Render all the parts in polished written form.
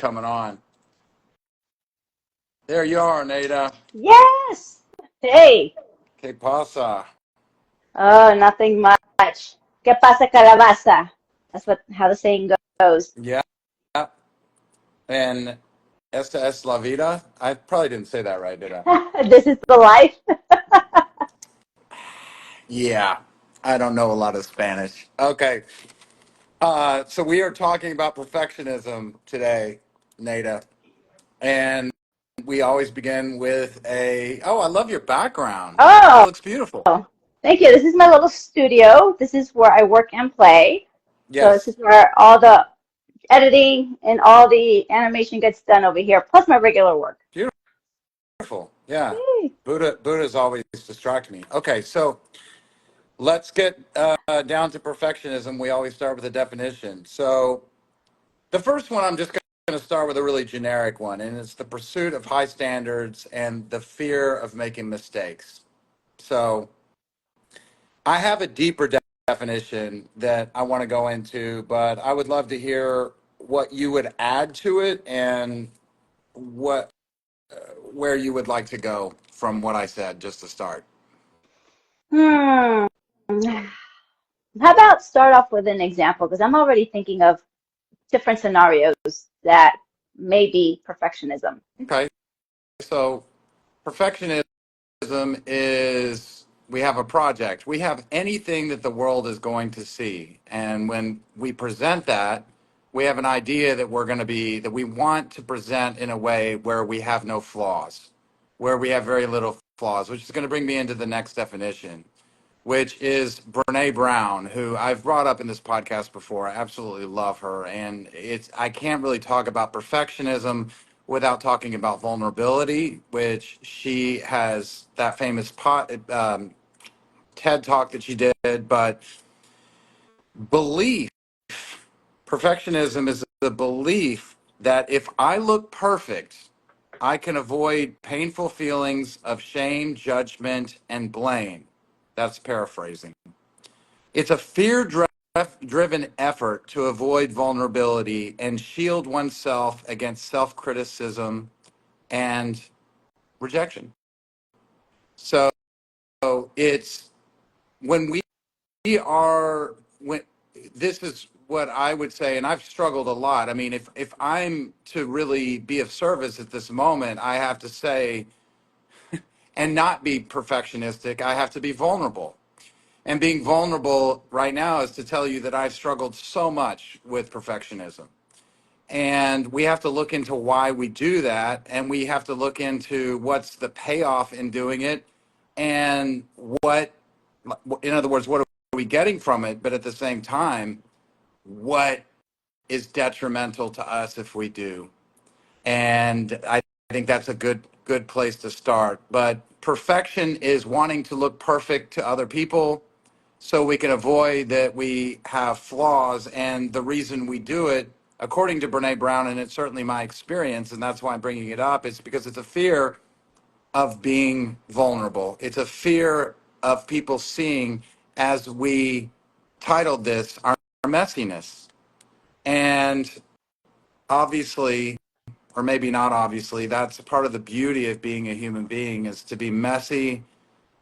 coming on. There you are, Nada. Yes. Hey. Que pasa? Oh, nothing much. ¿Qué pasa, calabaza? That's what how the saying goes. Yeah. And esta es la vida. I probably didn't say that right, did I? This is the life. Yeah. I don't know a lot of Spanish. Okay. So we are talking about perfectionism today, Nada. And we always begin with oh, I love your background. It Oh, looks beautiful. thank you. This is my little studio. This is where I work and play. So this Yes. is where all the editing and all the animation gets done over here, plus my regular work. Beautiful. Yeah. Yay. Buddha's always distract me. Okay, so let's get down to perfectionism. We always start with a definition. So the first one, I'm just going to start with a really generic one, and it's the pursuit of high standards and the fear of making mistakes. So I have a deeper definition that I want to go into, but I would love to hear what you would add to it and what where you would like to go from what I said just to start. Hmm. How about start off with an example? Because I'm already thinking of different scenarios that may be perfectionism. Okay, so perfectionism is we have a project. We have anything that the world is going to see. And when we present that, we have an idea that that we want to present in a way where we have no flaws, where we have very little flaws, which is going to bring me into the next definition, which is Brene Brown, who I've brought up in this podcast before. I absolutely love her. And I can't really talk about perfectionism without talking about vulnerability, which she has that famous TED talk that she did. But belief, perfectionism is the belief that if I look perfect, I can avoid painful feelings of shame, judgment, and blame. That's paraphrasing. It's a fear driven effort to avoid vulnerability and shield oneself against self criticism and rejection. So it's when we are, when this is what I would say, and I've struggled a lot. I mean, if I'm to really be of service at this moment, I have to say, and not be perfectionistic, I have to be vulnerable. And being vulnerable right now is to tell you that I've struggled so much with perfectionism. And we have to look into why we do that. And we have to look into what's the payoff in doing it. And in other words, what are we getting from it? But at the same time, what is detrimental to us if we do? And I think that's a good place to start. But perfection is wanting to look perfect to other people so we can avoid that we have flaws. And the reason we do it, according to Brene Brown, and it's certainly my experience, and that's why I'm bringing it up, is because it's a fear of being vulnerable. It's a fear of people seeing, as we titled this, our messiness. And obviously, or maybe not obviously, that's part of the beauty of being a human being is to be messy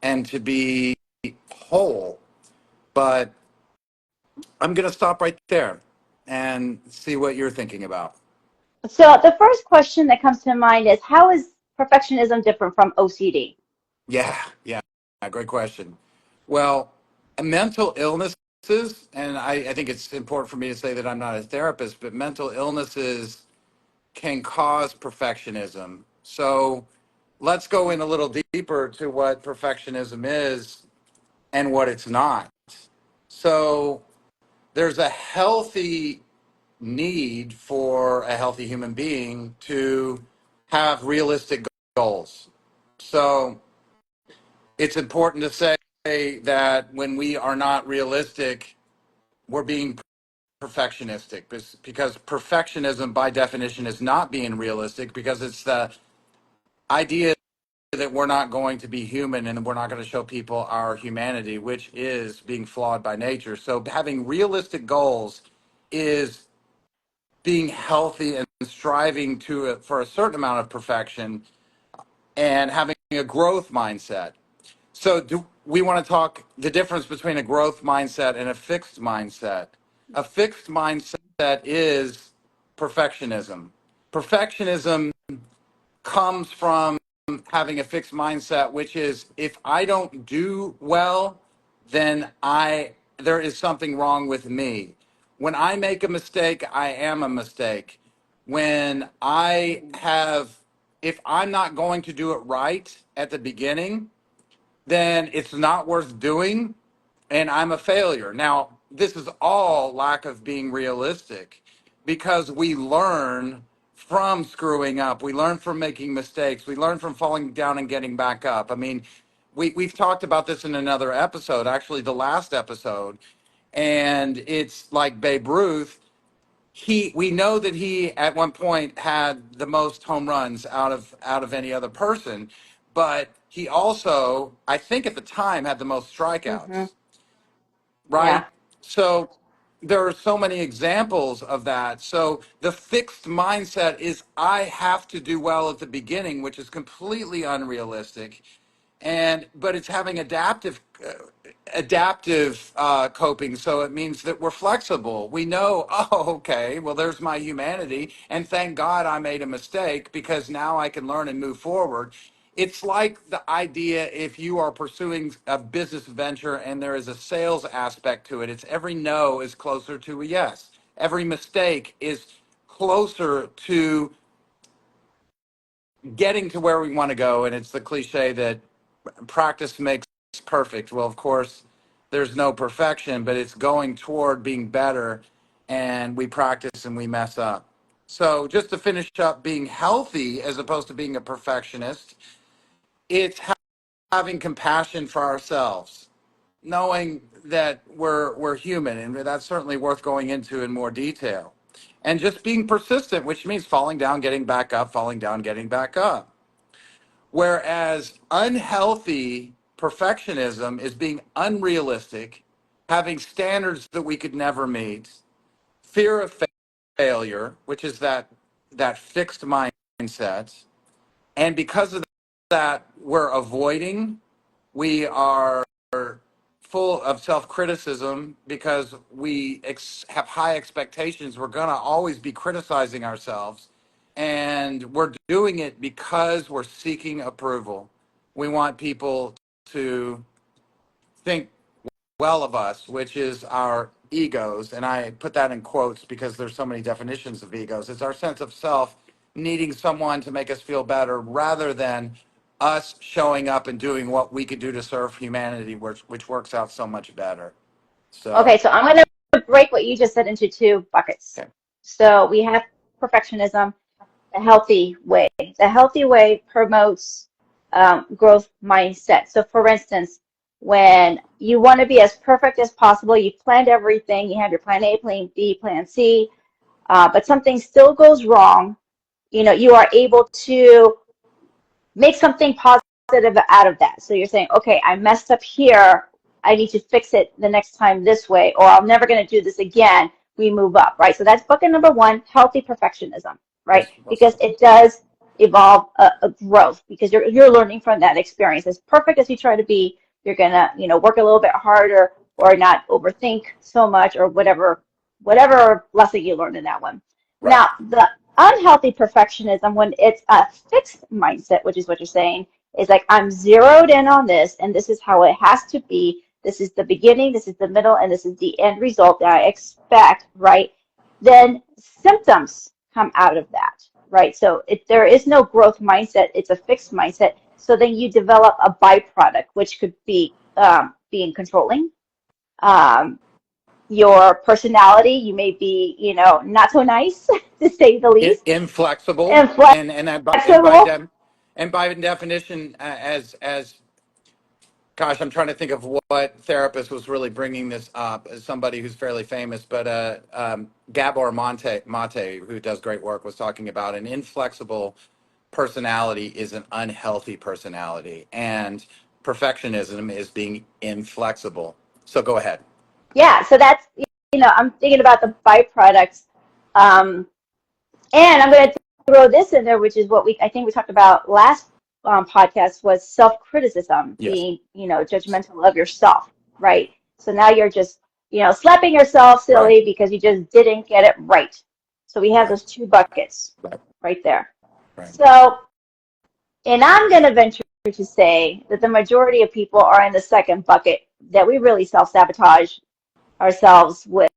and to be whole. But I'm going to stop right there and see what you're thinking about. So the first question that comes to mind is how is perfectionism different from OCD? Yeah, great question. Well, mental illnesses, and I think it's important for me to say that I'm not a therapist, but mental illnesses can cause perfectionism. So let's go in a little deeper to what perfectionism is and what it's not. So there's a healthy need for a healthy human being to have realistic goals. So it's important to say that when we are not realistic, we're being perfectionistic because perfectionism by definition is not being realistic because it's the idea that we're not going to be human and we're not going to show people our humanity, which is being flawed by nature. So having realistic goals is being healthy and striving for a certain amount of perfection and having a growth mindset. So, do we want to talk the difference between a growth mindset and a fixed mindset? A fixed mindset is perfectionism. Perfectionism comes from having a fixed mindset, which is if I don't do well, then I there is something wrong with me. When I make a mistake, I am a mistake. When I have if I'm not going to do it right at the beginning, then it's not worth doing and I'm a failure. Now, this is all lack of being realistic because we learn from screwing up. We learn from making mistakes. We learn from falling down and getting back up. I mean, we've talked about this in another episode, actually, the last episode. And it's like Babe Ruth. We know that he at one point had the most home runs out of any other person, but he also, I think at the time, had the most Mm-hmm. strikeouts, Yeah. right? So there are so many examples of that. So the fixed mindset is I have to do well at the beginning, which is completely unrealistic. And but it's having adaptive coping, so it means that we're flexible. We know, oh, okay, well, there's my humanity, and thank God I made a mistake because now I can learn and move forward. It's like the idea if you are pursuing a business venture and there is a sales aspect to it, it's every no is closer to a yes. Every mistake is closer to getting to where we want to go. And it's the cliche that practice makes perfect. Well, of course, there's no perfection, but it's going toward being better. And we practice and we mess up. So, just to finish up, being healthy as opposed to being a perfectionist, it's having compassion for ourselves, knowing that we're human, and that's certainly worth going into in more detail. And just being persistent, which means falling down, getting back up, falling down, getting back up. Whereas unhealthy perfectionism is being unrealistic, having standards that we could never meet, fear of failure, which is that fixed mindset. And because of that, we're avoiding, we are full of self-criticism because we have high expectations. We're going to always be criticizing ourselves, and we're doing it because we're seeking approval. We want people to think well of us, which is our egos. And I put that in quotes because there's so many definitions of egos. It's our sense of self needing someone to make us feel better rather than us showing up and doing what we could do to serve humanity, which works out so much better. Okay, So, so I'm going to break what you just said into two buckets. okay. So we have perfectionism, the healthy way. The healthy way promotes growth mindset. So, for instance, when you want to be as perfect as possible, you've planned everything, you have your plan A, plan B, plan C, but something still goes wrong, you are able to make something positive out of that. So you're saying, okay, I messed up here. I need to fix it the next time this way, or I'm never going to do this again. We move up, right? So that's bucket number one, healthy perfectionism, right? Well Because said. it does evolve a growth because you're learning from that experience. As perfect as you try to be, you're gonna, work a little bit harder or not overthink so much or whatever lesson you learned in that one. Right. Now, the unhealthy perfectionism, when it's a fixed mindset, which is what you're saying, is like I'm zeroed in on this and this is how it has to be. This is the beginning, this is the middle, and this is the end result that I expect, right? Then symptoms come out of that, right? So if there is no growth mindset, it's a fixed mindset. So then you develop a byproduct, which could be being controlling, um, your personality. You may be, not so nice to say the least, Inflexible, inflexible. and by definition, as gosh, I'm trying to think of what therapist was really bringing this up as somebody who's fairly famous, but Gabor Mate, who does great work, was talking about an inflexible personality is an unhealthy personality, and perfectionism is being inflexible. So go ahead. Yeah, so that's, I'm thinking about the byproducts. Um, And I'm going to throw this in there, which is what I think we talked about last podcast, was self-criticism, Yes. being, judgmental of yourself, right? So now you're just, slapping yourself Right. silly because you just didn't get it right. So we have Right. those two buckets Right. right there. Right. So, and I'm going to venture to say that the majority of people are in the second bucket, that we really self-sabotage ourselves with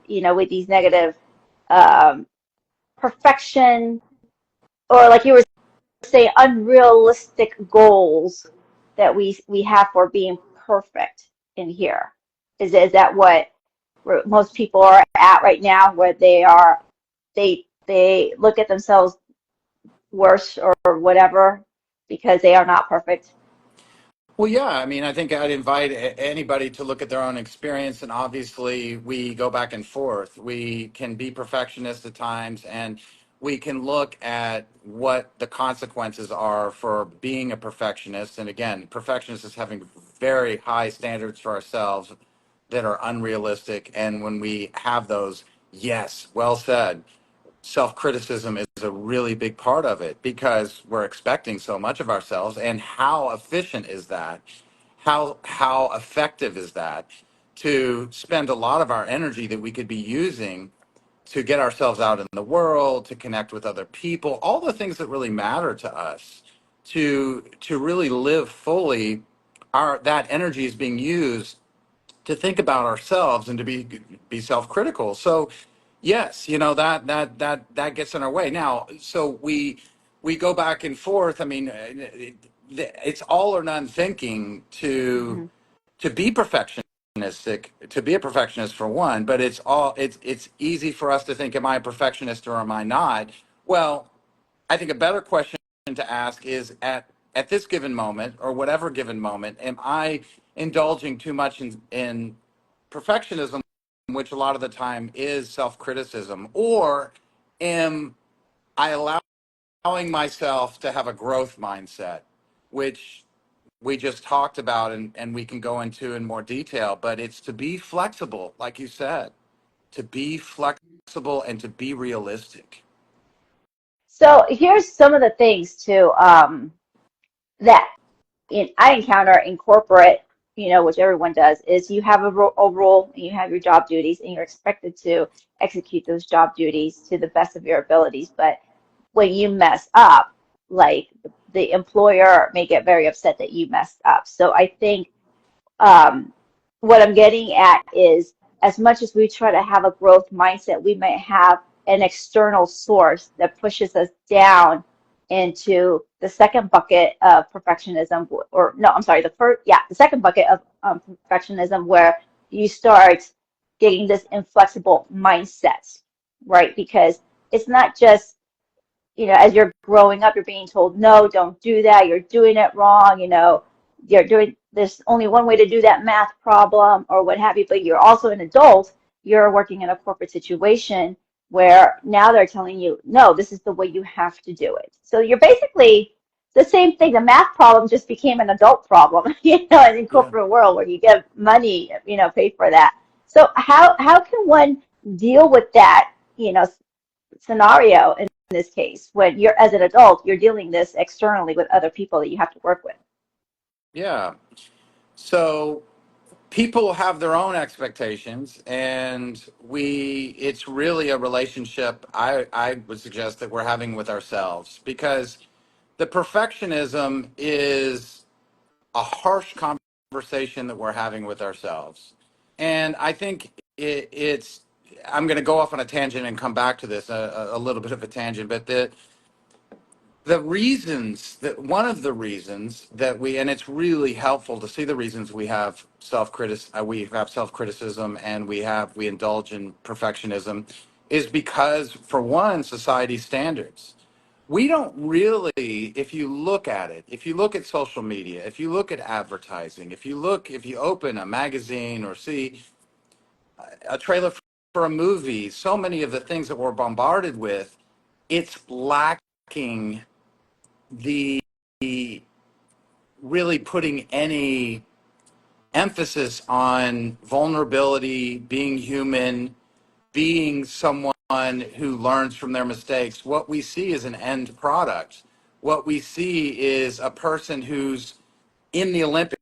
these negative um, perfection, or like you were saying, unrealistic goals that we have for being perfect in here. Is that what most people are at right now, where they look at themselves worse or whatever because they are not perfect? Well, yeah, I mean, I think I'd invite anybody to look at their own experience, and obviously, we go back and forth. We can be perfectionists at times, and we can look at what the consequences are for being a perfectionist. And again, perfectionist is having very high standards for ourselves that are unrealistic. And when we have those, yes, well said, self-criticism is a really big part of it, because we're expecting so much of ourselves. And how efficient is that? How effective is that, to spend a lot of our energy that we could be using to get ourselves out in the world, to connect with other people, all the things that really matter to us, to really live fully. Our That energy is being used to think about ourselves and to be self-critical. So yes, that gets in our way. Now, so we go back and forth. I mean, it's all or none thinking Hmm. to be perfectionistic, to be a perfectionist for one. But it's easy for us to think, am I a perfectionist or am I not? Well, I think a better question to ask is, at this given moment, or whatever given moment, am I indulging too much in perfectionism, which a lot of the time is self-criticism, or am I allowing myself to have a growth mindset, which we just talked about, and we can go into in more detail. But it's to be flexible, like you said, to be flexible and to be realistic. So here's some of the things too, that I encounter in corporate, which everyone does, is you have a role, and you have your job duties, and you're expected to execute those job duties to the best of your abilities. But when you mess up, like the employer may get very upset that you messed up. So I think um, what I'm getting at is, as much as we try to have a growth mindset, we might have an external source that pushes us down into the second bucket of perfectionism, or no, I'm sorry, the second bucket of perfectionism, where you start getting this inflexible mindset, right? Because it's not just, as you're growing up, you're being told, no, don't do that. You're doing it wrong. There's only one way to do that math problem or what have you. But you're also an adult. You're working in a corporate situation where now they're telling you, no, this is the way you have to do it. So you're basically the same thing. The math problem just became an adult problem, in Yeah. corporate world, where you get money, paid for that. So how can one deal with that, scenario in this case, when you're, as an adult, you're dealing this externally with other people that you have to work with? Yeah. So people have their own expectations, and it's really a relationship, I would suggest, that we're having with ourselves, because the perfectionism is a harsh conversation that we're having with ourselves. And I think it's I'm going to go off on a tangent and come back to this, a little bit of a tangent, but the reasons that one of the reasons that and it's really helpful to see the reasons we have self-criticism, and we indulge in perfectionism, is because, for one, society standards. We don't really, if you look at it, if you look at social media, if you look at advertising, if you open a magazine or see a trailer for a movie, so many of the things that we're bombarded with, it's lacking the really putting any emphasis on vulnerability, being human, being someone who learns from their mistakes. What we see is an end product. What we see is a person who's in the Olympics,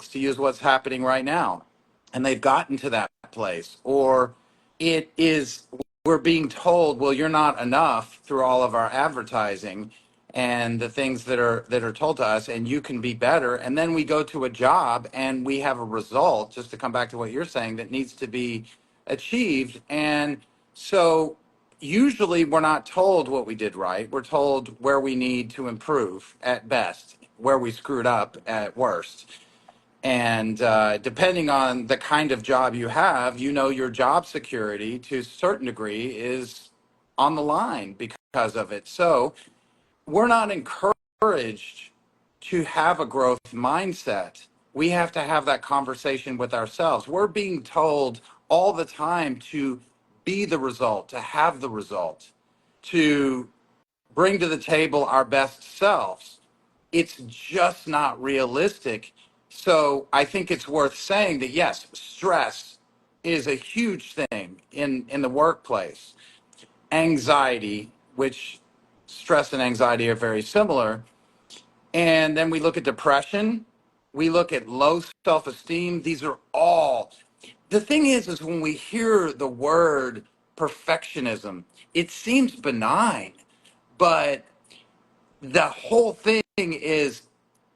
to use what's happening right now, and they've gotten to that place. Or it is, we're being told, well, you're not enough through all of our advertising and the things that are told to us, and you can be better. And then we go to a job and we have a result, just to come back to what you're saying, that needs to be achieved. And so usually we're not told what we did right. We're told where we need to improve at best, where we screwed up at worst. And depending on the kind of job you have, your job security to a certain degree is on the line because of it. So we're not encouraged to have a growth mindset. We have to have that conversation with ourselves. We're being told all the time to be the result, to have the result, to bring to the table our best selves. It's just not realistic. So I think it's worth saying that yes, stress is a huge thing in the workplace. Anxiety, which stress and anxiety are very similar. And then we look at depression, we look at low self-esteem. These are all, the thing is when we hear the word perfectionism, it seems benign, but the whole thing is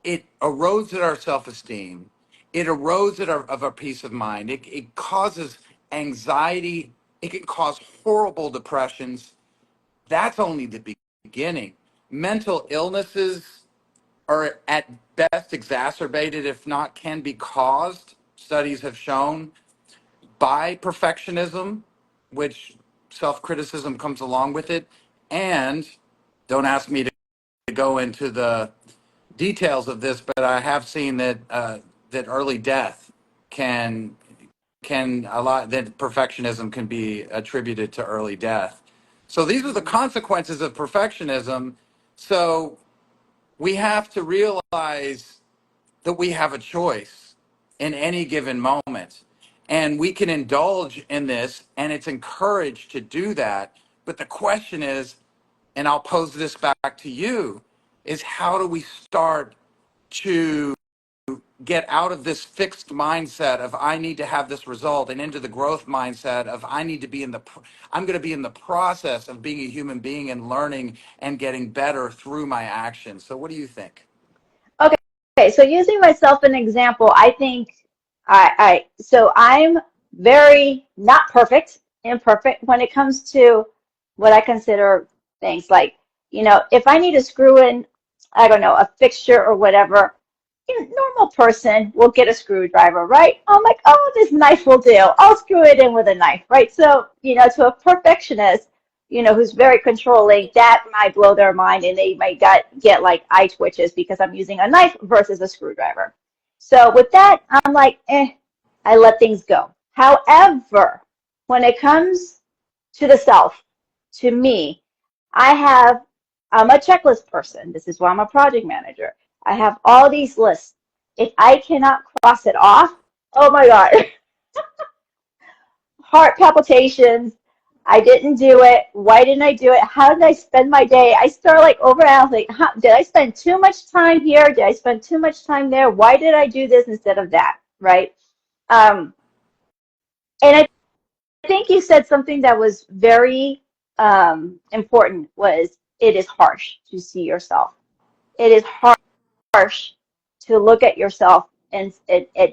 it erodes at our self-esteem. It erodes of our peace of mind. It causes anxiety. It can cause horrible depressions. That's only the beginning. Mental illnesses are at best exacerbated, if not can be caused, studies have shown, by perfectionism, which self-criticism comes along with it. And don't ask me to go into the details of this, but I have seen that that early death can a lot that perfectionism can be attributed to early death. So these are the consequences of perfectionism. So we have to realize that we have a choice in any given moment. And we can indulge in this, and it's encouraged to do that. But the question is, and I'll pose this back to you, is how do we start to get out of this fixed mindset of I need to have this result and into the growth mindset of I need to be I'm going to be in the process of being a human being and learning and getting better through my actions. So what do you think? Okay, so using myself an example, I think so I'm very not perfect, imperfect when it comes to what I consider things like, if I need to screw in, I don't know, a fixture or whatever, normal person will get a screwdriver, right? I'm like, oh, this knife will do. I'll screw it in with a knife, right? So, to a perfectionist, who's very controlling, that might blow their mind and they might get like eye twitches because I'm using a knife versus a screwdriver. So with that, I'm like, I let things go. However, when it comes to the self, to me, I'm a checklist person. This is why I'm a project manager. I have all these lists. If I cannot cross it off, oh my God, heart palpitations. I didn't do it. Why didn't I do it? How did I spend my day? I start like overanalyzing. Did I spend too much time here? Did I spend too much time there? Why did I do this instead of that? Right? Um, and I think you said something that was very important was it is harsh to see yourself. It is harsh to look at yourself and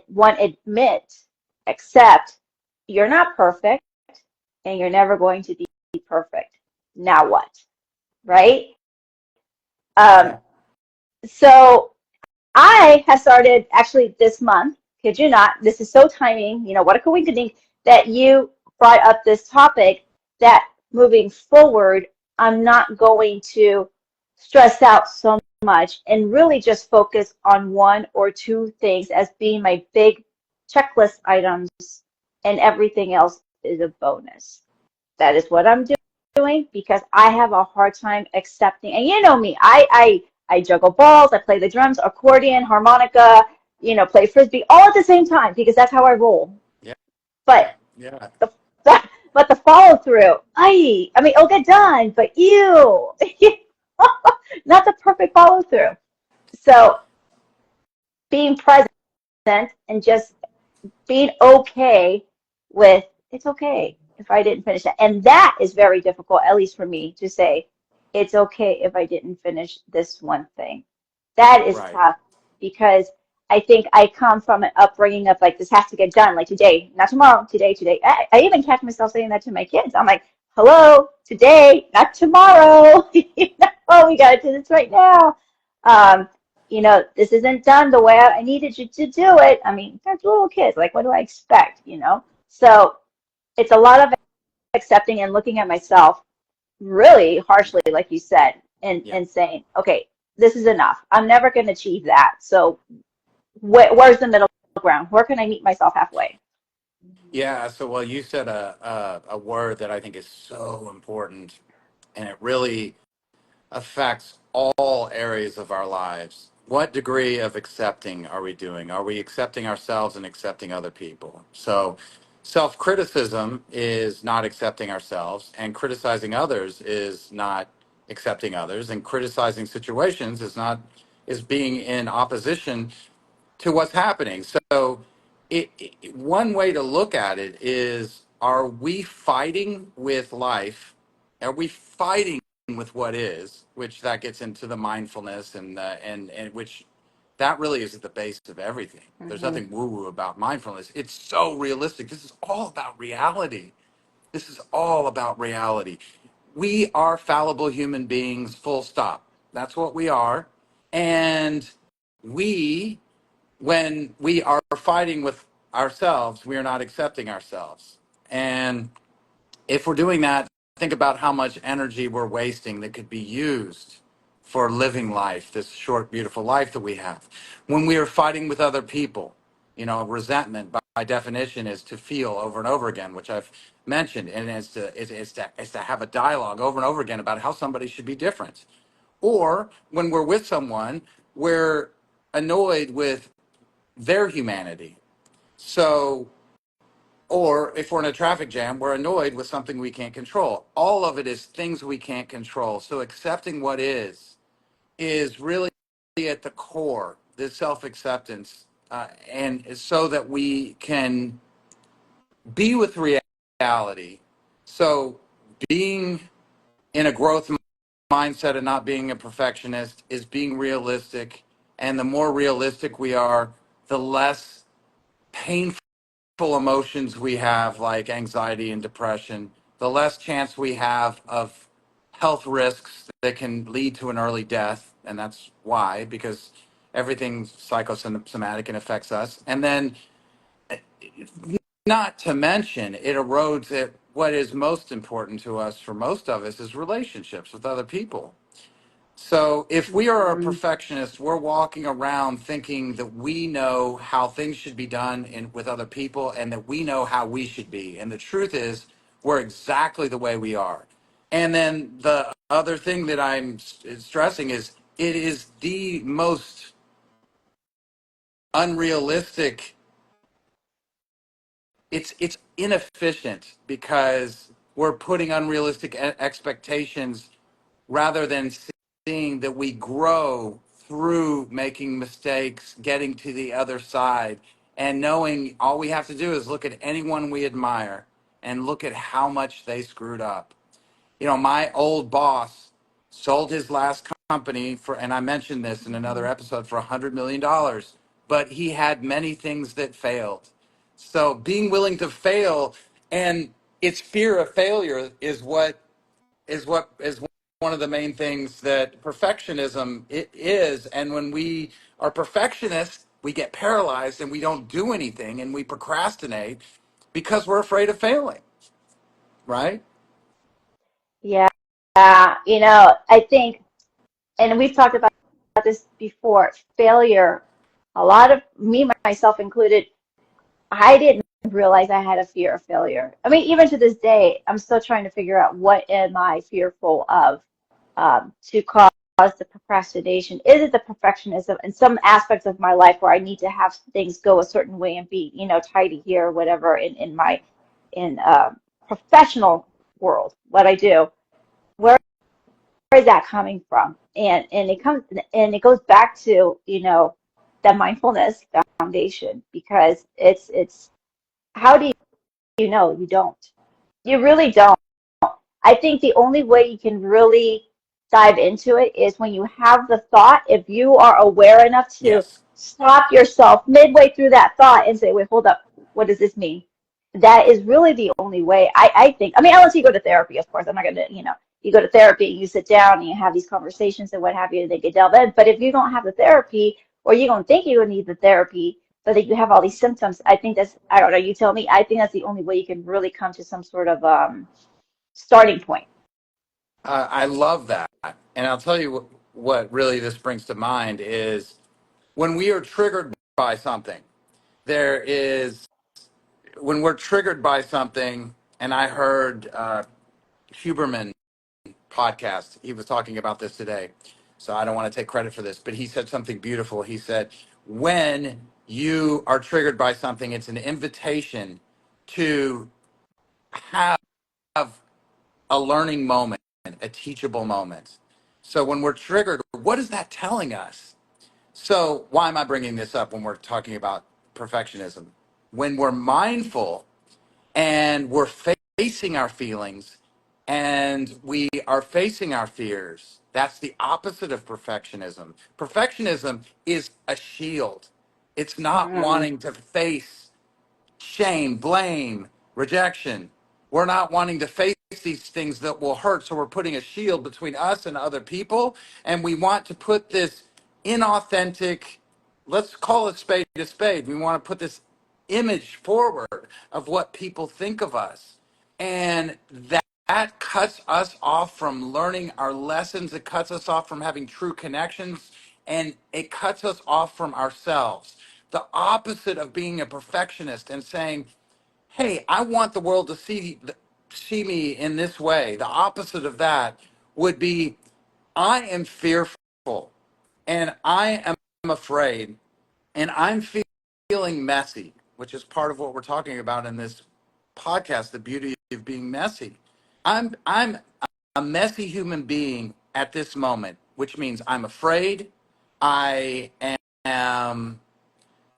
one admit, accept you're not perfect and you're never going to be perfect. Now what? Right? Um, Yeah. so I have started actually this month, kid you not, this is so timing, what a coincidence that you brought up this topic that moving forward, I'm not going to stress out so much and really just focus on one or two things as being my big checklist items and everything else is a bonus. That is what I'm doing because I have a hard time accepting, and you know me, I juggle balls, I play the drums, accordion, harmonica, play frisbee all at the same time because that's how I roll. Yeah. But Yeah. the, but the follow through, I mean, it'll get done, but you, not the perfect follow through. So being present and just being okay with it's okay if I didn't finish that. And that is very difficult, at least for me, to say it's okay if I didn't finish this one thing. That is Right. tough because I think I come from an upbringing of like this has to get done, like today, not tomorrow, today, today. I even catch myself saying that to my kids. I'm like, hello, today, not tomorrow. Oh, we gotta do this right now. Um, this isn't done the way I needed you to do it. I mean, they're little kids. Like, what do I expect? So it's a lot of accepting and looking at myself really harshly, like you said, and, Yeah. and saying, okay, this is enough. I'm never going to achieve that. So where's the middle ground? Where can I meet myself halfway? Yeah. So, well, you said a word that I think is so important, and it really affects all areas of our lives. What degree of accepting are we doing? Are we accepting ourselves and accepting other people? So, self criticism is not accepting ourselves, and criticizing others is not accepting others, and criticizing situations is being in opposition to what's happening. So, one way to look at it is: are we fighting with life? Are we fighting with what is? Which that gets into the mindfulness and which that really is at the base of everything. There's Mm-hmm. nothing woo woo about mindfulness. It's so realistic. This is all about reality. This is all about reality. We are fallible human beings. Full stop. That's what we are, and we when we are fighting with ourselves, we are not accepting ourselves. And if we're doing that, think about how much energy we're wasting that could be used for living life, this short, beautiful life that we have. When we are fighting with other people, resentment by definition is to feel over and over again, which I've mentioned, and it's to have a dialogue over and over again about how somebody should be different. Or when we're with someone, we're annoyed with their humanity. So, or if we're in a traffic jam, we're annoyed with something we can't control. All of it is things we can't control. So, accepting what is really at the core, this self acceptance, and so that we can be with reality. So, being in a growth mindset and not being a perfectionist is being realistic. And the more realistic we are, the less painful emotions we have, like anxiety and depression, the less chance we have of health risks that can lead to an early death. And that's why, because everything's psychosomatic and affects us. And then, not to mention, it erodes at what is most important to us for most of us is relationships with other people. So if we are a Mm-hmm. perfectionist, we're walking around thinking that we know how things should be done with other people and that we know how we should be. And the truth is, we're exactly the way we are. And then the other thing that I'm stressing is it is the most unrealistic. It's inefficient because we're putting unrealistic expectations rather than seeing that we grow through making mistakes, getting to the other side, and knowing all we have to do is look at anyone we admire and look at how much they screwed up. My old boss sold his last company for, and I mentioned this in another episode, for $100 million, but he had many things that failed. So being willing to fail, and its fear of failure is one of the main things that perfectionism it is. And when we are perfectionists, we get paralyzed and we don't do anything and we procrastinate because we're afraid of failing, right? Yeah. I think, and we've talked about this before, failure, a lot of me, myself included, I didn't realize I had a fear of failure. I mean, even to this day, I'm still trying to figure out what am I fearful of to cause the procrastination. Is it the perfectionism in some aspects of my life where I need to have things go a certain way and be, tidy here or whatever in professional world, what I do, where is that coming from? And it goes back to, the mindfulness foundation, because it's how do you know? You don't. You really don't. I think the only way you can really dive into it is when you have the thought, if you are aware enough to Yes. stop yourself midway through that thought and say, wait, hold up, what does this mean? That is really the only way, I think. I mean, unless you go to therapy, of course. I'm not going to, you go to therapy, you sit down and you have these conversations and what have you, and they get delve in. But if you don't have the therapy, or you don't think you need the therapy, but that you have all these symptoms, I think that's, I don't know, you tell me, I think that's the only way you can really come to some sort of starting point. I love that. And I'll tell you what really this brings to mind is when we are triggered by something, there is, when we're triggered by something, and I heard Huberman podcast, he was talking about this today. So I don't want to take credit for this, but he said something beautiful. He said, when you are triggered by something, it's an invitation to have a learning moment, a teachable moment. So when we're triggered, what is that telling us? So why am I bringing this up when we're talking about perfectionism? When we're mindful and we're facing our feelings and we are facing our fears, that's the opposite of perfectionism. Perfectionism is a shield. It's not Mm. wanting to face shame, blame, rejection. We're not wanting to face these things that will hurt. So we're putting a shield between us and other people. And we want to put this inauthentic, let's call it spade to spade. We want to put this image forward of what people think of us. And that cuts us off from learning our lessons. It cuts us off from having true connections. And it cuts us off from ourselves. The opposite of being a perfectionist and saying, hey, I want the world to see me in this way. The opposite of that would be, I am fearful and I am afraid and I'm feeling messy, which is part of what we're talking about in this podcast, the beauty of being messy. I'm a messy human being at this moment, which means I'm afraid. I am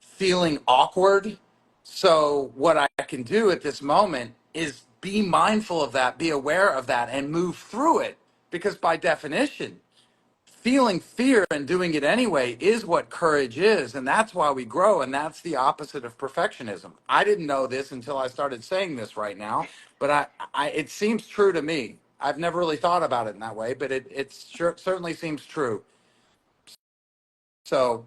feeling awkward. So, what I can do at this moment is be mindful of that, be aware of that, and move through it. Because, by definition, feeling fear and doing it anyway is what courage is. And that's why we grow. And that's the opposite of perfectionism. I didn't know this until I started saying this right now, but it seems true to me. I've never really thought about it in that way, but it certainly seems true. So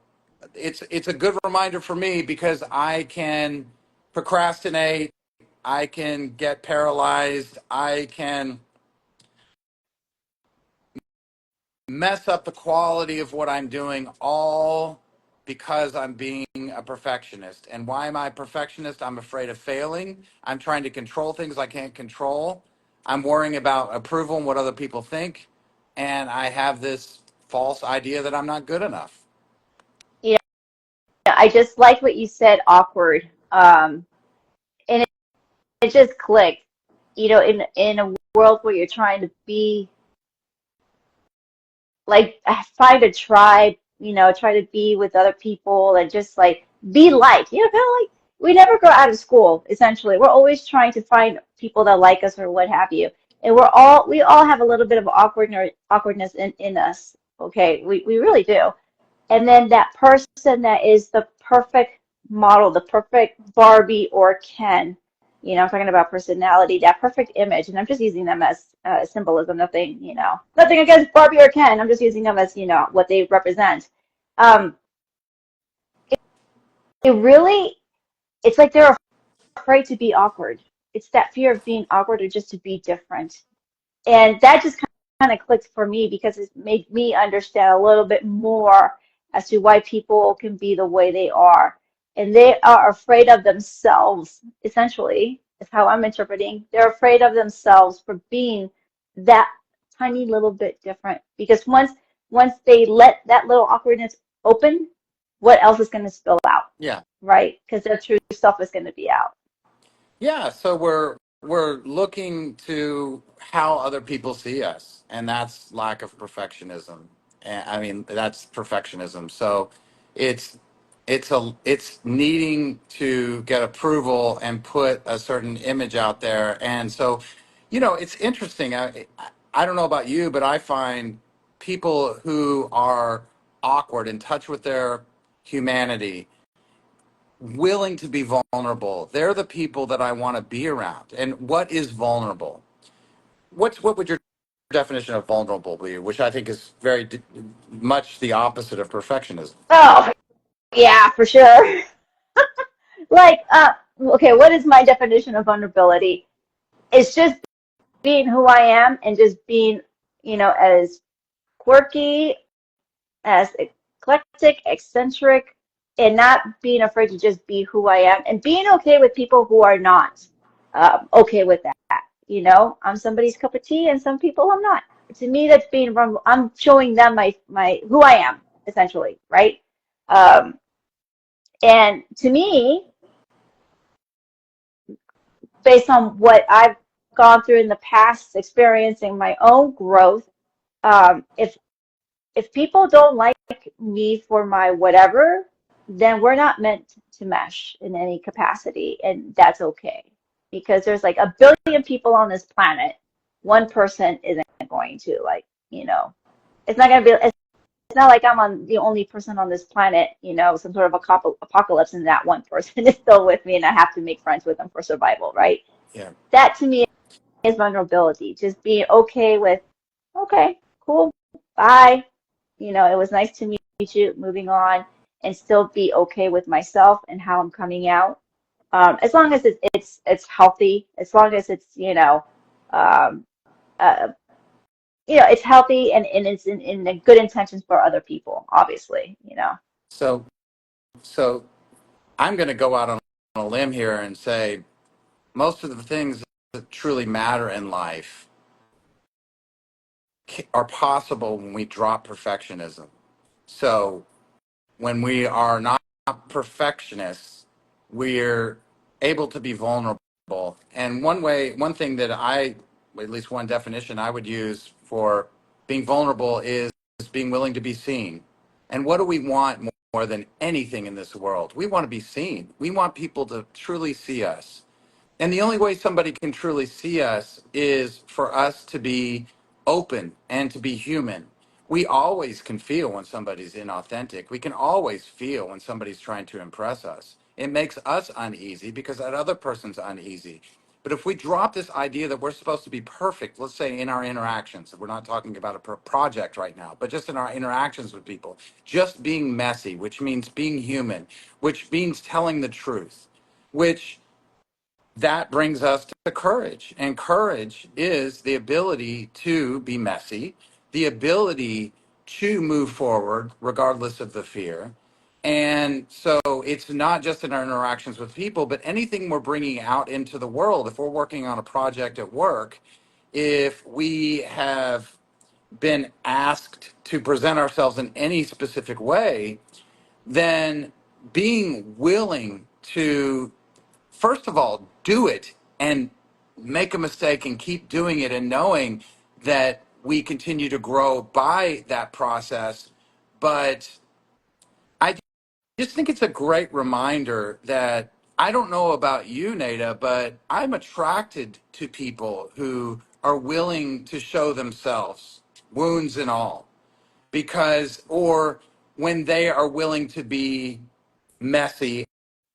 it's a good reminder for me because I can procrastinate, I can get paralyzed, I can mess up the quality of what I'm doing, all because I'm being a perfectionist. And why am I a perfectionist? I'm afraid of failing. I'm trying to control things I can't control. I'm worrying about approval and what other people think. And I have this false idea that I'm not good enough. You know, I just like what you said, awkward. And it just clicked. In a world where you're trying to be like find a tribe, try to be with other people and just like be liked. Kind of like we never grow out of school, essentially. We're always trying to find people that like us or what have you. And we all have a little bit of awkwardness in us. Okay, we really do. And then that person that is the perfect model, the perfect Barbie or Ken, I'm talking about personality, that perfect image. And I'm just using them as symbolism, nothing against Barbie or Ken. I'm just using them as, what they represent. Um, it really, it's like they're afraid to be awkward. It's that fear of being awkward or just to be different. And that just kind of clicked for me because it made me understand a little bit more as to why people can be the way they are. And they are afraid of themselves, essentially, is how I'm interpreting. They're afraid of themselves for being that tiny little bit different. Because once they let that little awkwardness open, what else is going to spill out, Yeah. right? Because their true self is going to be out. Yeah, so we're looking to how other people see us, and that's lack of perfectionism. And I mean, that's perfectionism. So it's it's needing to get approval and put a certain image out there. And so, it's interesting. I don't know about you, but I find people who are awkward, in touch with their humanity, willing to be vulnerable. They're the people that I want to be around. And what is vulnerable? What would your definition of vulnerable be? Which I think is much the opposite of perfectionism. Oh, yeah, for sure. Like, okay, what is my definition of vulnerability? It's just being who I am and just being, as quirky, as eclectic, eccentric, and not being afraid to just be who I am and being okay with people who are not okay with that. I'm somebody's cup of tea and some people I'm not. To me, that's being vulnerable. I'm showing them my who I am, essentially, right? Um, and to me, based on what I've gone through in the past, experiencing my own growth, if people don't like me for my whatever, then we're not meant to mesh in any capacity, and that's okay. Because there's like a billion people on this planet, one person isn't going to it's not going to be. It's not like I'm on the only person on this planet, some sort of apocalypse, and that one person is still with me, and I have to make friends with them for survival, right? Yeah. That to me is vulnerability. Just being okay with, okay, cool, bye. It was nice to meet you, moving on, and still be okay with myself and how I'm coming out. As long as it's healthy, as long as it's, um, uh, it's healthy and it's in the good intentions for other people, obviously. So so I'm going to go out on a limb here and say most of the things that truly matter in life are possible when we drop perfectionism. So when we are not perfectionists, we're able to be vulnerable. And one thing that at least one definition I would use for being vulnerable is being willing to be seen. And what do we want more than anything in this world? We want to be seen. We want people to truly see us. And the only way somebody can truly see us is for us to be open and to be human. We always can feel when somebody's inauthentic. We can always feel when somebody's trying to impress us. It makes us uneasy because that other person's uneasy. But if we drop this idea that we're supposed to be perfect, let's say in our interactions, we're not talking about a project right now, but just in our interactions with people, just being messy, which means being human, which means telling the truth, which that brings us to courage. And courage is the ability to be messy, the ability to move forward regardless of the fear. And so it's not just in our interactions with people, but anything we're bringing out into the world. If we're working on a project at work, if we have been asked to present ourselves in any specific way, then being willing to first of all, do it and make a mistake and keep doing it and knowing that we continue to grow by that process. But I just think it's a great reminder that I don't know about you, Nada, but I'm attracted to people who are willing to show themselves, wounds and all, or when they are willing to be messy.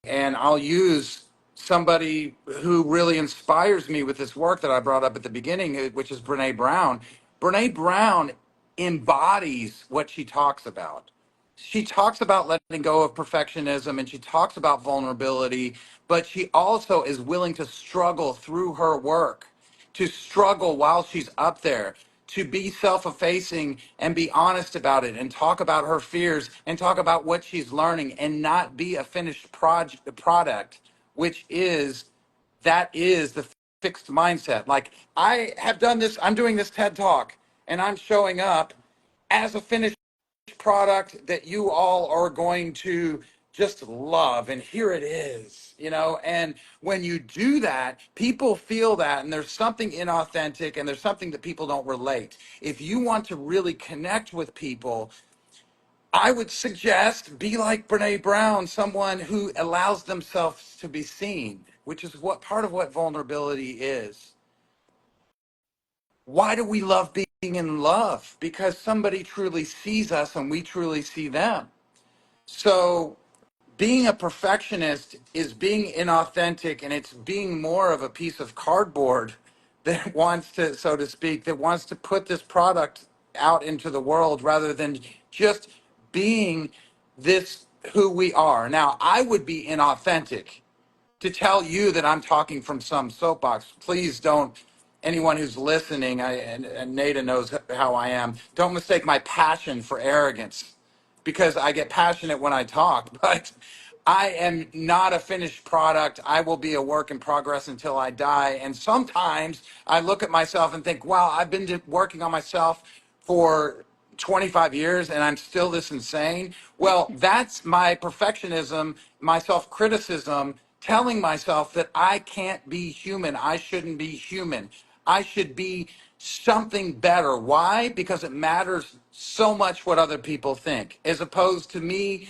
And I'll use somebody who really inspires me with this work that I brought up at the beginning, which is Brene Brown. Brene Brown embodies what she talks about. She talks about letting go of perfectionism and she talks about vulnerability, but she also is willing to struggle through her work, to struggle while she's up there, to be self-effacing and be honest about it and talk about her fears and talk about what she's learning and not be a finished product, which is that is the fixed mindset. Like I have done this, I'm doing this TED talk and I'm showing up as a finished product that you all are going to just love, and here it is, and when you do that, people feel that, and there's something inauthentic, and there's something that people don't relate. If you want to really connect with people, I would suggest be like Brene Brown, someone who allows themselves to be seen, which is what part of what vulnerability is. Why do we love being in love? Because somebody truly sees us and we truly see them. So being a perfectionist is being inauthentic, and it's being more of a piece of cardboard that wants to, so to speak, that wants to put this product out into the world rather than just being this who we are. Now, I would be inauthentic to tell you that I'm talking from some soapbox. Please don't, anyone who's listening, and Nada knows how I am, don't mistake my passion for arrogance, because I get passionate when I talk, but I am not a finished product. I will be a work in progress until I die. And sometimes I look at myself and think, wow, I've been working on myself for 25 years and I'm still this insane. Well, that's my perfectionism, my self-criticism, telling myself that I can't be human. I shouldn't be human. I should be something better. Why? Because it matters so much what other people think, as opposed to me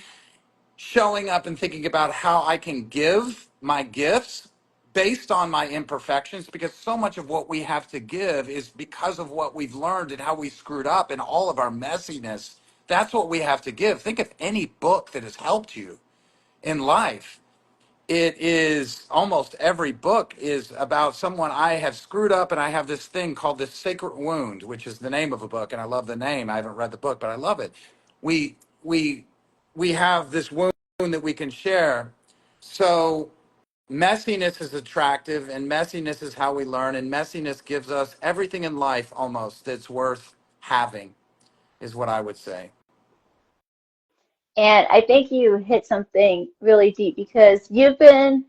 showing up and thinking about how I can give my gifts based on my imperfections, because so much of what we have to give is because of what we've learned and how we screwed up and all of our messiness. That's what we have to give. Think of any book that has helped you in life. It is almost every book is about someone I have screwed up, and I have this thing called this sacred wound, which is the name of a book, and I love the name. I haven't read the book, but I love it. We we we have this wound that we can share. So messiness is attractive, and messiness is how we learn, and messiness gives us everything in life almost that's worth having, is what I would say. And I think you hit something really deep because you've been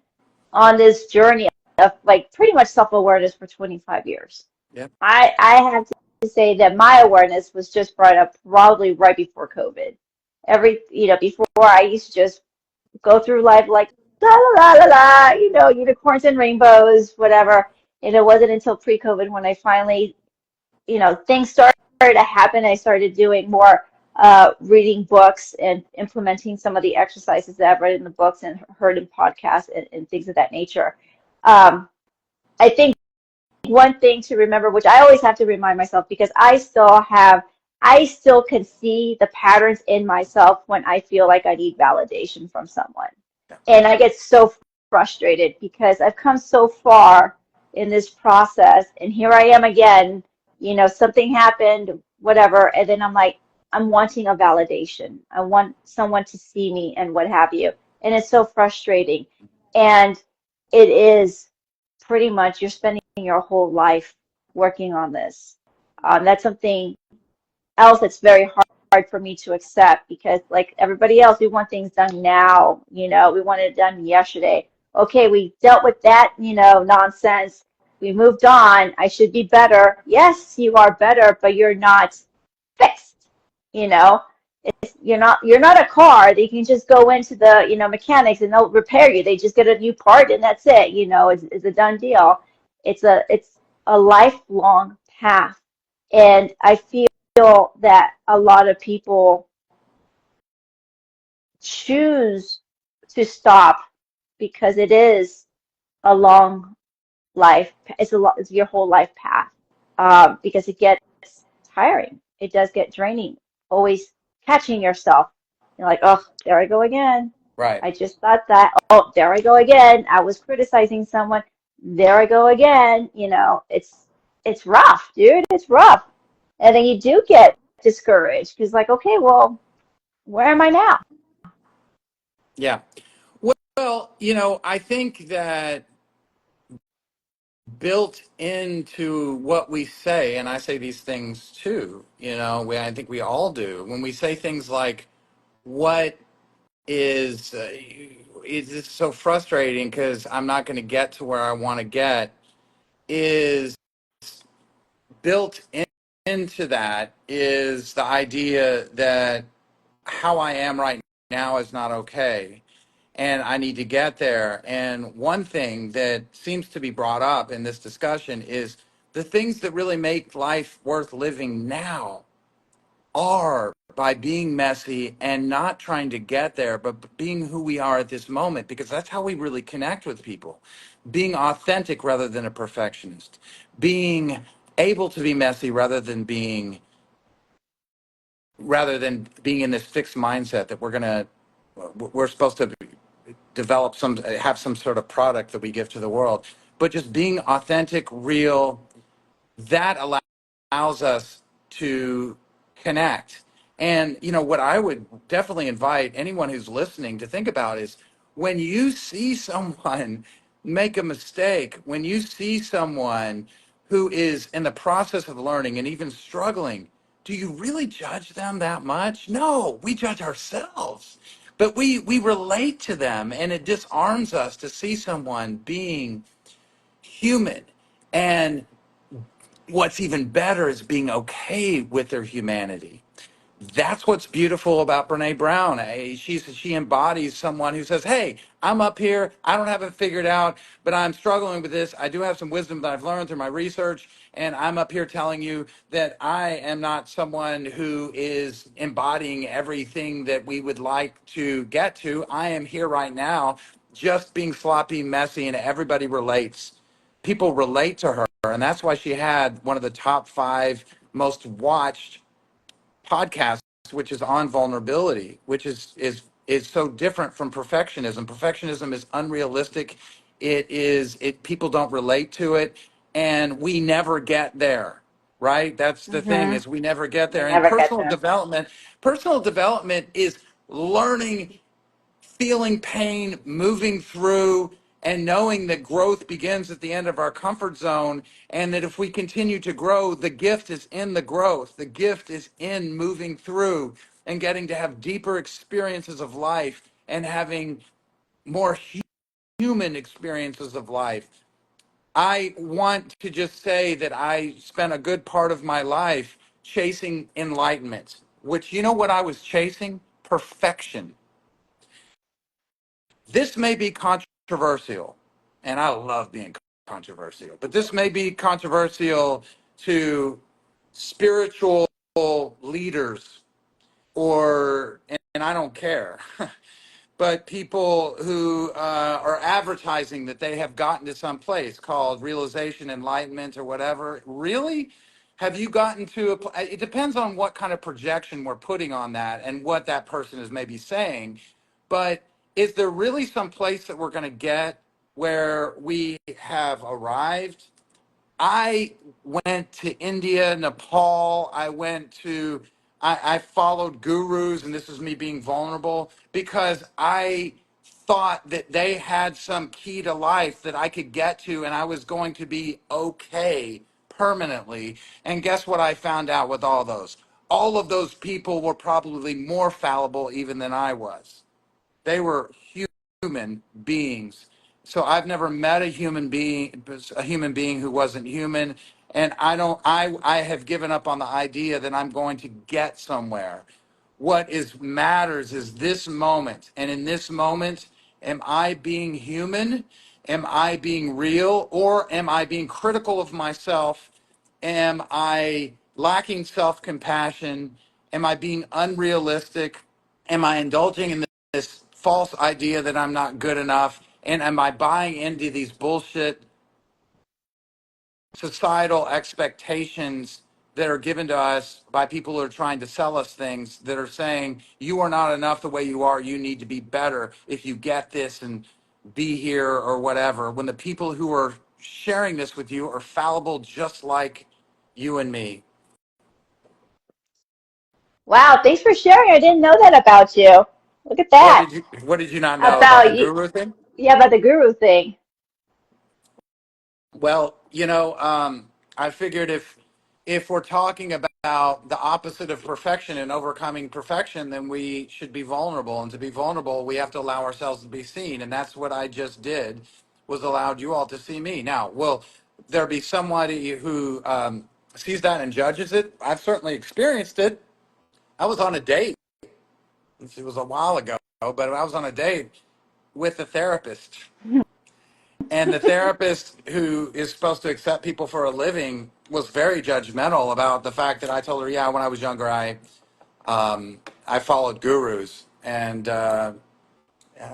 on this journey of like pretty much self-awareness for 25 years. Yeah. I have to say that my awareness was just brought up probably right before COVID. Before I used to just go through life like la la la la la, unicorns and rainbows, whatever. And it wasn't until pre-COVID when I finally, things started to happen. I started doing more reading books and implementing some of the exercises that I've read in the books and heard in podcasts and things of that nature. I think one thing to remember, which I always have to remind myself because I still can see the patterns in myself when I feel like I need validation from someone. And I get so frustrated because I've come so far in this process, and here I am again, something happened, whatever, and then I'm like, I'm wanting a validation. I want someone to see me and what have you. And it's so frustrating. And it is pretty much you're spending your whole life working on this. That's something else that's very hard for me to accept because, like everybody else, we want things done now. We want it done yesterday. Okay, we dealt with that, nonsense. We moved on. I should be better. Yes, you are better, but you're not fixed. You know, you're not a car that you can just go into the mechanics and they'll repair you. They just get a new part and that's it. It's a done deal. It's a lifelong path, and I feel that a lot of people choose to stop because it is a long life. It's your whole life path, because it gets tiring. It does get draining. Always catching yourself. You're like, oh, there I go again. Right. I just thought that. Oh, there I go again. I was criticizing someone. There I go again. It's rough, dude. It's rough. And then you do get discouraged because, like, okay, well, where am I now? Yeah. Well, I think that built into what we say, and I say these things too, I think we all do, when we say things like, what is, it's just so frustrating because I'm not going to get to where I want to get, is built into that is the idea that how I am right now is not okay. and I need to get there. And one thing that seems to be brought up in this discussion is the things that really make life worth living now are by being messy and not trying to get there, but being who we are at this moment, because that's how we really connect with people. Being authentic rather than a perfectionist, being able to be messy rather than being in this fixed mindset that we're supposed to develop have some sort of product that we give to the world, but just being authentic, real, that allows us to connect. And what I would definitely invite anyone who's listening to think about is, when you see someone make a mistake, when you see someone who is in the process of learning and even struggling, do you really judge them that much? No, we judge ourselves. But we relate to them, and it disarms us to see someone being human. And what's even better is being okay with their humanity. That's what's beautiful about Brene Brown. She embodies someone who says, "Hey, I'm up here. I don't have it figured out, but I'm struggling with this. I do have some wisdom that I've learned through my research, and I'm up here telling you that I am not someone who is embodying everything that we would like to get to. I am here right now, just being sloppy, messy, and everybody relates. People relate to her, and that's why she had one of the top 5 most watched podcast, which is on vulnerability, which is so different from perfectionism. Perfectionism is unrealistic. It people don't relate to it, and we never get there. Right? That's the thing, Mm-hmm. is we never get We there. And never get there. personal development is learning, feeling pain, moving through, and knowing that growth begins at the end of our comfort zone. And that if we continue to grow, the gift is in the growth. The gift is in moving through and getting to have deeper experiences of life and having more human experiences of life. I want to just say that I spent a good part of my life chasing enlightenment, which, you know what I was chasing? Perfection. This may be controversial, and I love being controversial, but this may be controversial to spiritual leaders, and I don't care, but people who are advertising that they have gotten to some place called realization, enlightenment, or whatever. Really? Have you gotten to it depends on what kind of projection we're putting on that and what that person is maybe saying. But is there really some place that we're going to get where we have arrived? I went to India, Nepal. I followed gurus, and this is me being vulnerable, because I thought that they had some key to life that I could get to, and I was going to be okay permanently. And guess what I found out with all those? All of those people were probably more fallible even than I was. They were human beings. So I've never met a human being who wasn't human. And I have given up on the idea that I'm going to get somewhere. What is matters is this moment. And in this moment, am I being human? Am I being real? Or am I being critical of myself? Am I lacking self-compassion? Am I being unrealistic? Am I indulging in this false idea that I'm not good enough? And am I buying into these bullshit societal expectations that are given to us by people who are trying to sell us things, that are saying, you are not enough the way you are, you need to be better if you get this and be here or whatever, when the people who are sharing this with you are fallible just like you and me? Wow, thanks for sharing. I didn't know that about you. Look at What that. did you not know about the About you, guru thing? yeah, about the guru thing. Well, I figured if we're talking about the opposite of perfection and overcoming perfection, then we should be vulnerable. And to be vulnerable, we have to allow ourselves to be seen. And that's what I just did, was allowed you all to see me. Now, will there be somebody who sees that and judges it? I've certainly experienced it. I was on a date. It was a while ago, but I was on a date, with a therapist. And the therapist, who is supposed to accept people for a living, was very judgmental about the fact that I told her, yeah, when I was younger, I followed gurus. And yeah,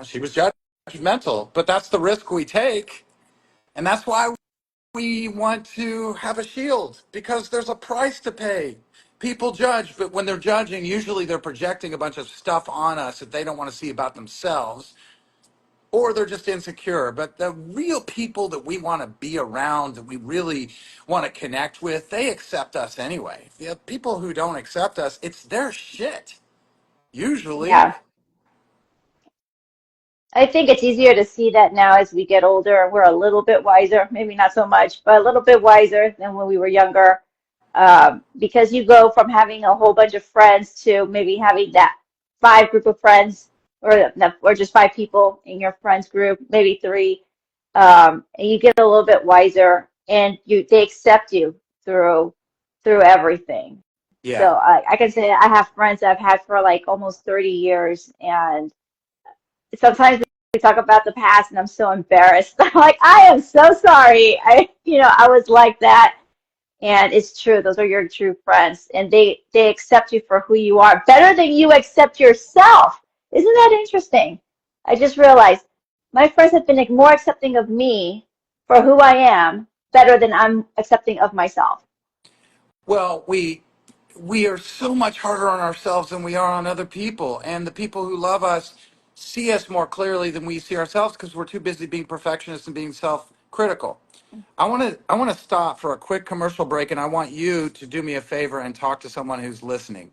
she was judgmental. But that's the risk we take. And that's why we want to have a shield, because there's a price to pay. People judge, but when they're judging, usually they're projecting a bunch of stuff on us that they don't want to see about themselves, or they're just insecure. But the real people that we want to be around, that we really want to connect with, they accept us anyway. The people who don't accept us, it's their shit, usually. Yeah. I think it's easier to see that now as we get older. We're a little bit wiser, maybe not so much, but a little bit wiser than when we were younger. Because you go from having a whole bunch of friends to maybe having that five group of friends, or just five people in your friends group, maybe three, and you get a little bit wiser, and they accept you through everything. Yeah. So I can say I have friends I've had for like almost 30 years, and sometimes we talk about the past and I'm so embarrassed. I'm like, I am so sorry. I was like that. And it's true. Those are your true friends. And they accept you for who you are better than you accept yourself. Isn't that interesting? I just realized my friends have been like more accepting of me for who I am better than I'm accepting of myself. Well, we are so much harder on ourselves than we are on other people, and the people who love us see us more clearly than we see ourselves, because we're too busy being perfectionists and being self-critical. I want to stop for a quick commercial break, and I want you to do me a favor and talk to someone who's listening.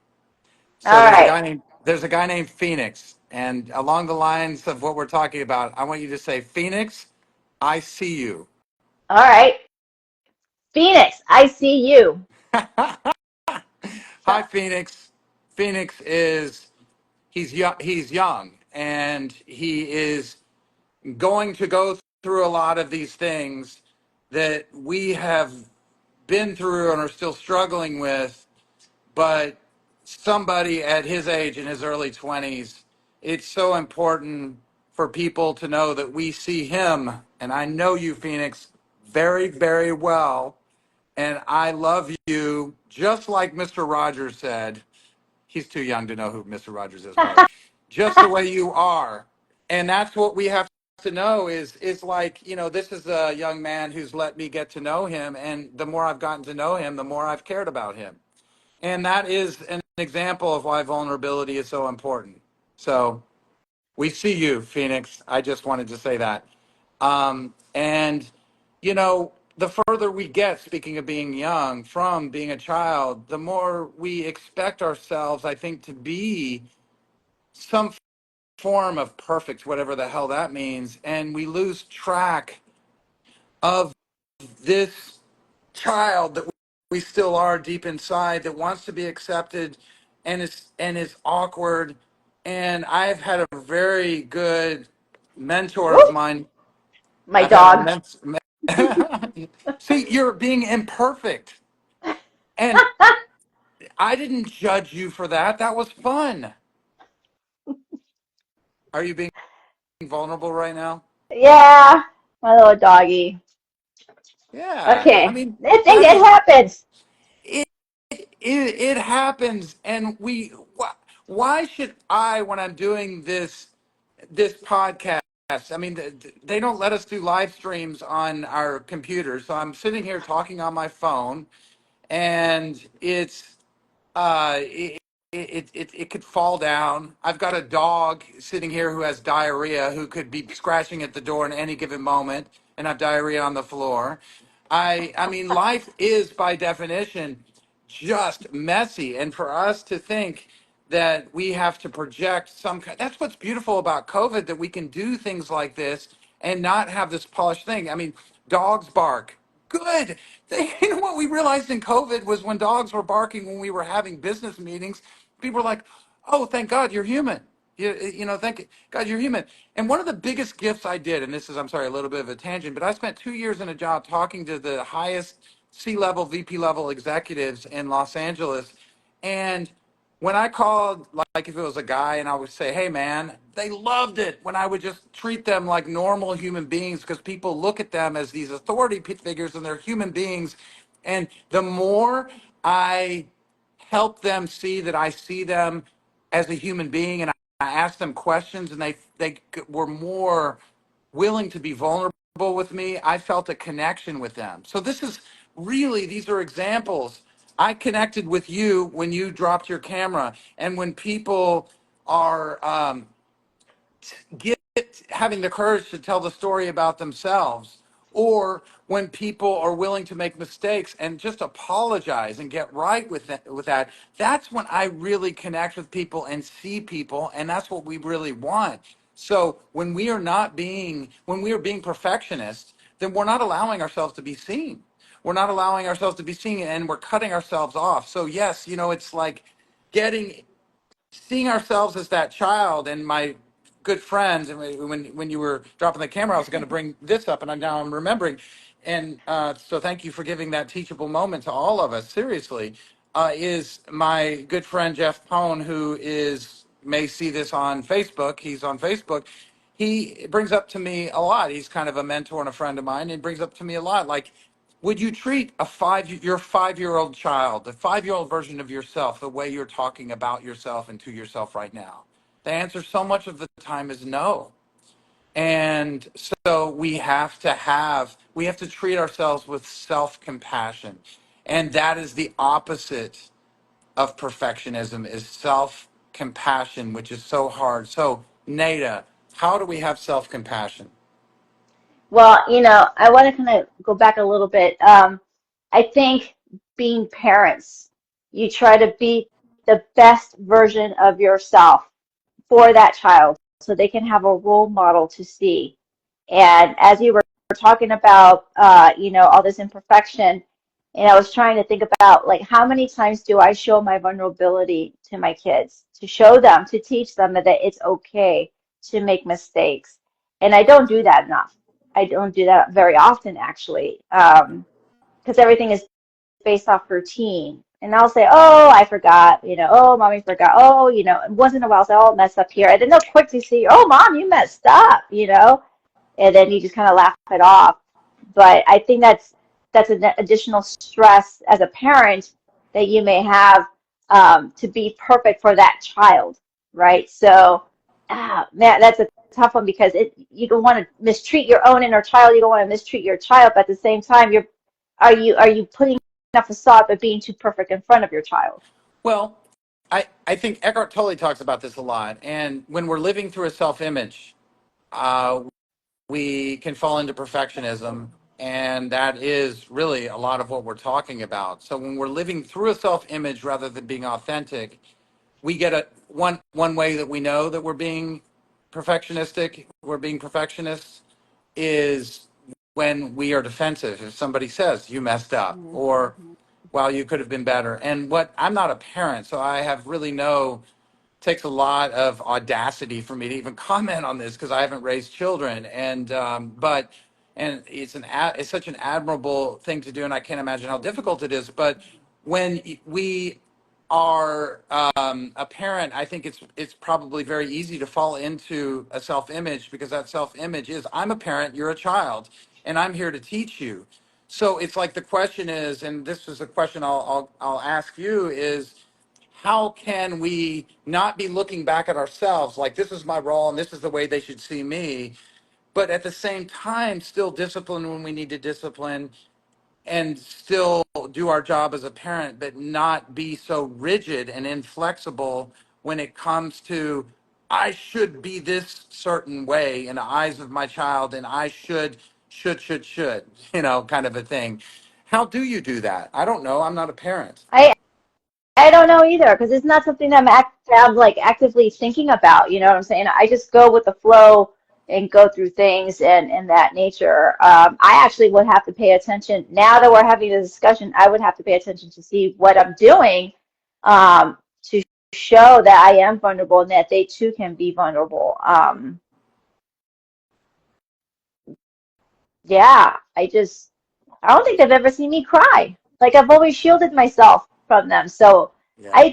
So All right. there's a guy named Phoenix, and along the lines of what we're talking about, I want you to say, Phoenix, I see you. All right. Phoenix, I see you. So, Hi, Phoenix. Phoenix is he's young, and he is going to go through a lot of these things that we have been through and are still struggling with. But somebody at his age, in his early 20s, it's so important for people to know that we see him. And I know you, Phoenix, very, very well. And I love you, just like Mr. Rogers said. He's too young to know who Mr. Rogers is, probably. Just the way you are. And that's what we have to know is like, this is a young man who's let me get to know him. And the more I've gotten to know him, the more I've cared about him. And that is an example of why vulnerability is so important. So we see you, Phoenix. I just wanted to say that. And, the further we get, speaking of being young, from being a child, the more we expect ourselves, I think, to be some form of perfect, whatever the hell that means. And we lose track of this child that we still are deep inside, that wants to be accepted and is awkward. And I've had a very good mentor of whoop, mine. my I've had a dog. mentor. See, you're being imperfect, and I didn't judge you for that. That was fun. Are you being vulnerable right now? Yeah, my little doggy. Yeah, I Okay, mean, I think that it is happens. it. It happens, and why should I, when I'm doing this podcast, I mean, they don't let us do live streams on our computers, so I'm sitting here talking on my phone, and it could fall down. I've got a dog sitting here who has diarrhea, who could be scratching at the door in any given moment and have diarrhea on the floor. I mean, life is by definition just messy, and for us to think that we have to project some kind, that's what's beautiful about COVID, that we can do things like this and not have this polished thing. I mean, dogs bark. Good. You know what we realized in COVID was when dogs were barking when we were having business meetings, people were like, "Oh, thank God you're human." Thank God you're human. And one of the biggest gifts I did, and this is, I'm sorry, a little bit of a tangent, but I spent 2 years in a job talking to the highest C-level, VP level executives in Los Angeles, and when I called, like if it was a guy and I would say, hey man, they loved it when I would just treat them like normal human beings because people look at them as these authority figures and they're human beings. And the more I help them see that I see them as a human being and I ask them questions and they were more willing to be vulnerable with me, I felt a connection with them. So this is really, these are examples. I connected with you when you dropped your camera, and when people are get having the courage to tell the story about themselves, or when people are willing to make mistakes and just apologize and get right with that, that's when I really connect with people and see people, and that's what we really want. So when we are being perfectionists, then we're not allowing ourselves to be seen. We're not allowing ourselves to be seen, and we're cutting ourselves off. So yes, it's like getting seeing ourselves as that child. And my good friends, and when you were dropping the camera, I was going to bring this up, and I'm remembering. And so thank you for giving that teachable moment to all of us. Seriously, is my good friend Jeff Pone, who is may see this on Facebook. He's on Facebook. He brings up to me a lot. He's kind of a mentor and a friend of mine. And he brings up to me a lot, like, would you treat your 5 year old child, the 5 year old version of yourself, the way you're talking about yourself and to yourself right now? The answer so much of the time is no. And so we have to treat ourselves with self-compassion. And that is the opposite of perfectionism, is self-compassion, which is so hard. So Nada, how do we have self-compassion? Well, I want to kind of go back a little bit. I think being parents, you try to be the best version of yourself for that child so they can have a role model to see. And as you were talking about, all this imperfection, and I was trying to think about like how many times do I show my vulnerability to my kids to show them, to teach them that it's okay to make mistakes. And I don't do that enough. I don't do that very often, actually, because everything is based off routine. And I'll say, oh, I forgot, oh, mommy forgot, oh, once in a while, I'll say, oh, mess up here. And then they'll quickly see, oh, mom, you messed up, and then you just kind of laugh it off. But I think that's an additional stress as a parent that you may have, to be perfect for that child, right? So, man, that's a tough one because you don't want to mistreat your own inner child. You don't want to mistreat your child, but at the same time, are you putting enough facade but being too perfect in front of your child? Well, I think Eckhart Tolle talks about this a lot. And when we're living through a self-image, uh, we can fall into perfectionism. And that is really a lot of what we're talking about. So when we're living through a self-image rather than being authentic, we get one way that we know that we're being perfectionists, is when we are defensive. If somebody says you messed up, or Mm-hmm. well, you could have been better. And what I'm not a parent, so I have really no takes a lot of audacity for me to even comment on this because I haven't raised children. And but and it's such an admirable thing to do, and I can't imagine how difficult it is. But when we are a parent, I think it's probably very easy to fall into a self-image, because that self-image is, I'm a parent, you're a child, and I'm here to teach you. So it's like the question is, and this is a question I'll ask you, is how can we not be looking back at ourselves like this is my role and this is the way they should see me, but at the same time still discipline when we need to discipline, and still do our job as a parent, but not be so rigid and inflexible when it comes to, I should be this certain way in the eyes of my child, and I should, kind of a thing. How do you do that? I don't know. I'm not a parent. I don't know either because it's not something I'm like actively thinking about. You know what I'm saying? I just go with the flow and go through things and that nature. I actually would have to pay attention now that we're having a discussion. I would have to pay attention to see what I'm doing, to show that I am vulnerable and that they too can be vulnerable. Yeah, I don't think they've ever seen me cry. Like I've always shielded myself from them. So Yeah.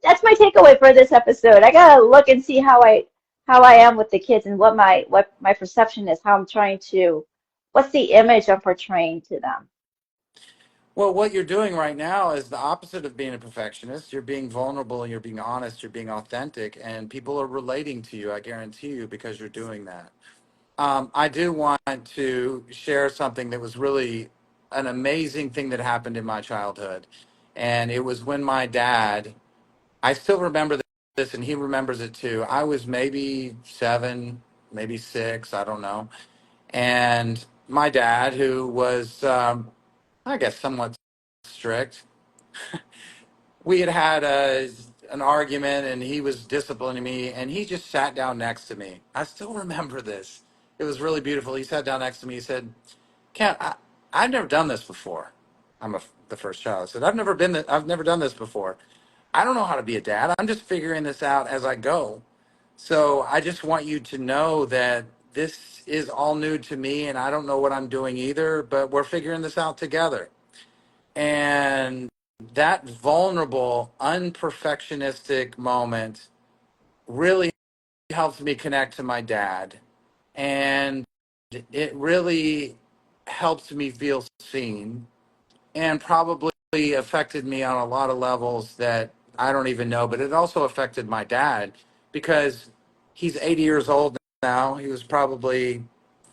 That's my takeaway for this episode. I gotta look and see how I am with the kids and what my perception is, how I'm trying to, what's the image I'm portraying to them. Well, what you're doing right now is the opposite of being a perfectionist. You're being vulnerable, you're being honest, you're being authentic, and people are relating to you, I guarantee you, because you're doing that. I do want to share something that was really an amazing thing that happened in my childhood. And it was when my dad, I still remember this, and he remembers it too. I was maybe 7, maybe 6, I don't know. And my dad, who was, I guess, somewhat strict, we had had an argument, and he was disciplining me, and he just sat down next to me. I still remember this. It was really beautiful. He sat down next to me. He said, Kent, I've never done this before. The first child. I said, I've never done this before. I don't know how to be a dad. I'm just figuring this out as I go. So I just want you to know that this is all new to me, and I don't know what I'm doing either, but we're figuring this out together. And that vulnerable, unperfectionistic moment really helped me connect to my dad. And it really helped me feel seen, and probably affected me on a lot of levels that I don't even know. But it also affected my dad because he's 80 years old now. He was probably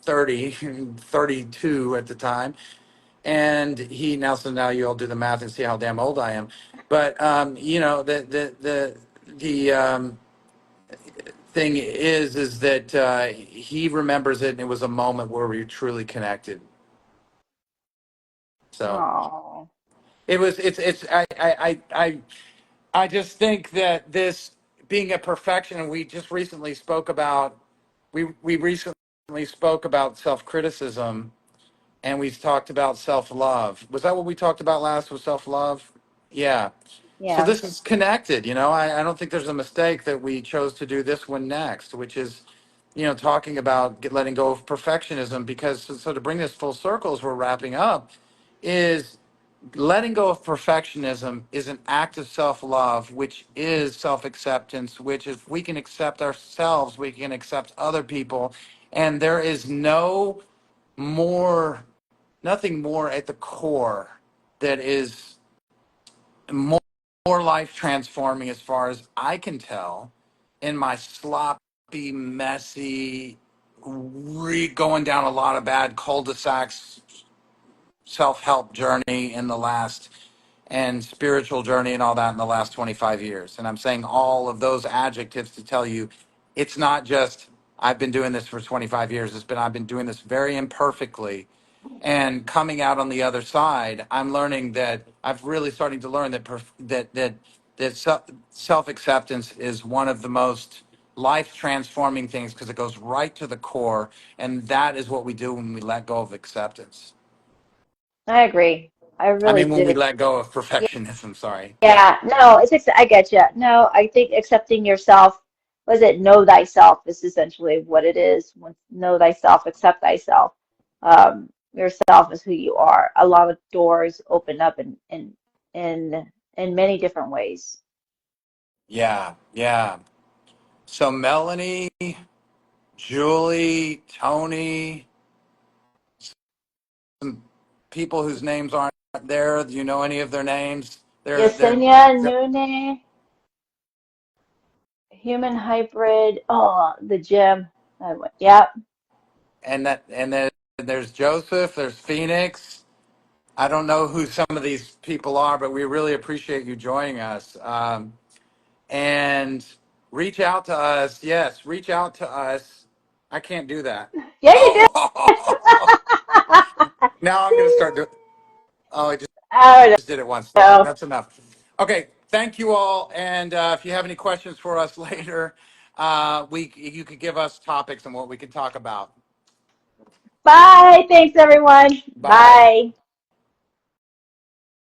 30, 32 at the time. And he now, so now you all do the math and see how damn old I am. But, the thing is that he remembers it, and it was a moment where we truly connected. So Oh, it's I just think that this being a perfection, and we just recently spoke about, we recently spoke about self-criticism, and we talked about self-love. Was that what we talked about last, was self-love? Yeah. So yeah. this is connected, I don't think there's a mistake that we chose to do this one next, which is, talking about letting go of perfectionism, because so to bring this full circle as we're wrapping up, is letting go of perfectionism is an act of self-love, which is self-acceptance, which if we can accept ourselves, we can accept other people. And there is more, nothing more at the core that is more, more life transforming, as far as I can tell, in my sloppy, messy, going down a lot of bad cul-de-sacs self-help journey in the last, and spiritual journey and all that in the last 25 years. And I'm saying all of those adjectives to tell you it's not just I've been doing this for 25 years. I've been doing this very imperfectly, and coming out on the other side, I'm learning that I've really starting to learn that self-acceptance is one of the most life transforming things, because it goes right to the core, and that is what we do when we let go of acceptance. I agree. I I really mean, when we do. let go of perfectionism, sorry. Yeah. Yeah, no, I get you. No, I think accepting yourself, was it know thyself is essentially what it is. Know thyself, accept thyself. Yourself is who you are. A lot of doors open up in in many different ways. Yeah. Yeah. So, Melanie, Julie, Tony, some people whose names aren't there. Do you know any of their names? Yesenia Nune, human hybrid. Oh, the gym. Yeah. and then there's Joseph, there's Phoenix. I don't know who some of these people are, but we really appreciate you joining us. And reach out to us. Yes, reach out to us. I can't do that. Yeah, you did. Oh, now I'm going to start doing. Oh, I I don't just did it once. know. That's enough. Okay, thank you all. And if you have any questions for us later, you could give us topics and what we can talk about. Bye. Thanks, everyone. Bye. Bye.